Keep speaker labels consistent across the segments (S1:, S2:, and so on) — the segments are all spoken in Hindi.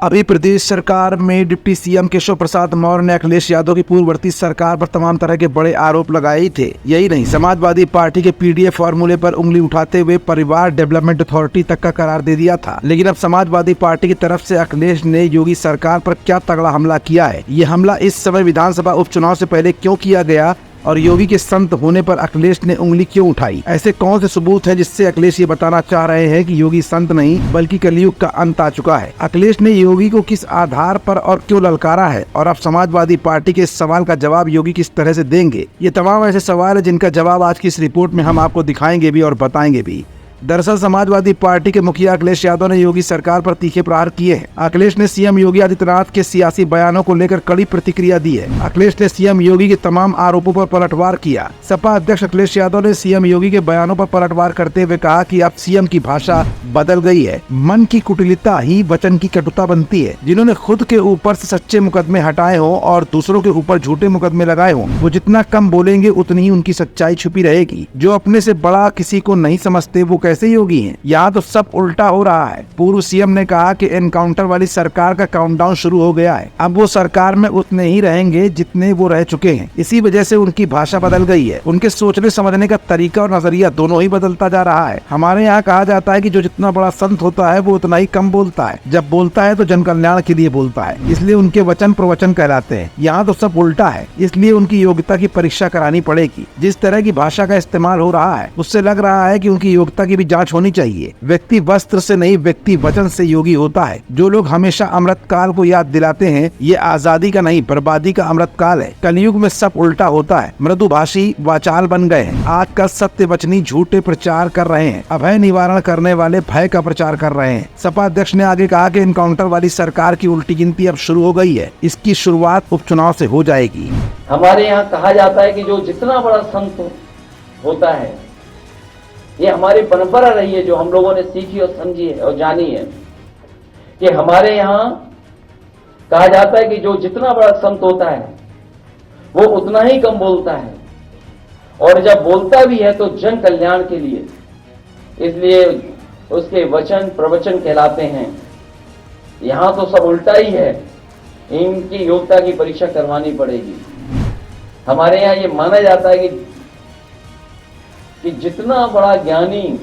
S1: अभी प्रदेश सरकार में डिप्टी सीएम केशव प्रसाद मौर्य ने अखिलेश यादव की पूर्ववर्ती सरकार पर तमाम तरह के बड़े आरोप लगाए ही थे। यही नहीं, समाजवादी पार्टी के पीडीएफ फॉर्मूले पर उंगली उठाते हुए परिवार डेवलपमेंट अथॉरिटी तक का करार दे दिया था। लेकिन अब समाजवादी पार्टी की तरफ से अखिलेश ने योगी सरकार पर क्या तगड़ा हमला किया है। ये हमला इस समय विधानसभा उपचुनाव से पहले क्यों किया गया और योगी के संत होने पर अखिलेश ने उंगली क्यों उठाई। ऐसे कौन से सबूत है जिससे अखिलेश ये बताना चाह रहे हैं कि योगी संत नहीं बल्कि कलयुग का अंत आ चुका है। अखिलेश ने योगी को किस आधार पर और क्यों ललकारा है और अब समाजवादी पार्टी के इस सवाल का जवाब योगी किस तरह से देंगे। ये तमाम ऐसे सवाल है जिनका जवाब आज की इस रिपोर्ट में हम आपको दिखाएंगे भी और बताएंगे भी। दरअसल समाजवादी पार्टी के मुखिया अखिलेश यादव ने योगी सरकार पर तीखे प्रहार किए हैं। अखिलेश ने सीएम योगी आदित्यनाथ के सियासी बयानों को लेकर कड़ी प्रतिक्रिया दी है। अखिलेश ने सीएम योगी के तमाम आरोपों पर पलटवार किया। सपा अध्यक्ष अखिलेश यादव ने सीएम योगी के बयानों पर पलटवार करते हुए कहा कि अब सीएम की भाषा बदल गई है। मन की कुटिलता ही वचन की कटुता बनती है। जिन्होंने खुद के ऊपर से सच्चे मुकदमे हटाए हों और दूसरों के ऊपर झूठे मुकदमे लगाए हों, वो जितना कम बोलेंगे उतनी ही उनकी सच्चाई छुपी रहेगी। जो अपने से बड़ा किसी को नहीं समझते वो कैसे योगी हैं। यहाँ तो सब उल्टा हो रहा है। पूर्व सीएम ने कहा कि एनकाउंटर वाली सरकार का काउंटडाउन शुरू हो गया है। अब वो सरकार में उतने ही रहेंगे जितने वो रह चुके हैं। इसी वजह से उनकी भाषा बदल गई है। उनके सोचने समझने का तरीका और नजरिया दोनों ही बदलता जा रहा है। हमारे यहाँ कहा जाता है कि जो जितना बड़ा संत होता है वो उतना ही कम बोलता है। जब बोलता है तो जन कल्याण के लिए बोलता है, इसलिए उनके वचन प्रवचन कहलाते हैं। यहाँ तो सब उल्टा है, इसलिए उनकी योग्यता की परीक्षा करानी पड़ेगी। जिस तरह की भाषा का इस्तेमाल हो रहा है उससे लग रहा है कि उनकी योग्यता की भी जांच होनी चाहिए। व्यक्ति वस्त्र से नहीं, व्यक्ति वचन से योगी होता है। जो लोग हमेशा अमृत काल को याद दिलाते हैं, ये आजादी का नहीं बर्बादी का अमृत काल है। कलयुग में सब उल्टा होता है। मृदुभाषी वाचाल बन गए हैं। आजकल सत्य वचनी झूठे प्रचार कर रहे हैं। अभय निवारण करने वाले भय का प्रचार कर रहे हैं। सपा अध्यक्ष ने आगे कहा कि एनकाउंटर वाली सरकार की उल्टी गिनती अब शुरू हो गई है। इसकी शुरुआत उपचुनाव से हो जाएगी।
S2: हमारे यहाँ कहा जाता है कि जो जितना बड़ा संत होता है, ये हमारी परंपरा रही है जो हम लोगों ने सीखी और समझी है और जानी है कि हमारे यहाँ कहा जाता है कि जो जितना बड़ा संत होता है वो उतना ही कम बोलता है और जब बोलता भी है तो जन कल्याण के लिए, इसलिए उसके वचन प्रवचन कहलाते हैं। यहाँ तो सब उल्टा ही है। इनकी योग्यता की परीक्षा करवानी पड़ेगी। हमारे यहाँ ये माना जाता है कि जितना बड़ा ज्ञानी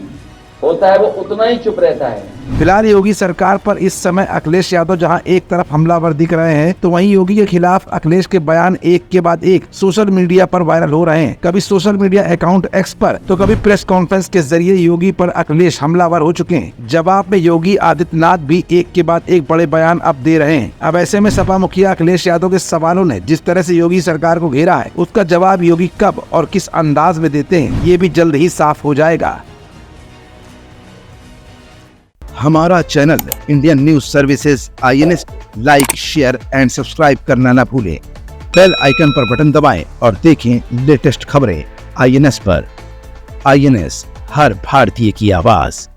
S2: होता है वो उतना ही चुप रहता है।
S1: फिलहाल योगी सरकार पर इस समय अखिलेश यादव जहां एक तरफ हमलावर दिख रहे हैं, तो वहीं योगी के खिलाफ अखिलेश के बयान एक के बाद एक सोशल मीडिया पर वायरल हो रहे हैं। कभी सोशल मीडिया अकाउंट एक्स पर तो कभी प्रेस कॉन्फ्रेंस के जरिए योगी पर अखिलेश हमलावर हो चुके हैं। जवाब में योगी आदित्यनाथ भी एक के बाद एक बड़े बयान अब दे रहे हैं। अब ऐसे में सपा मुखिया अखिलेश यादव के सवालों ने जिस तरह से योगी सरकार को घेरा है, उसका जवाब योगी कब और किस अंदाज में देते हैं, ये भी जल्द ही साफ हो जाएगा। हमारा channel Indian news services INS like, share and subscribe करना ना भूलें। बेल आइकन पर बटन दबाएं और देखें लेटेस्ट खबरें INS पर। INS, हर भारतीय की आवाज।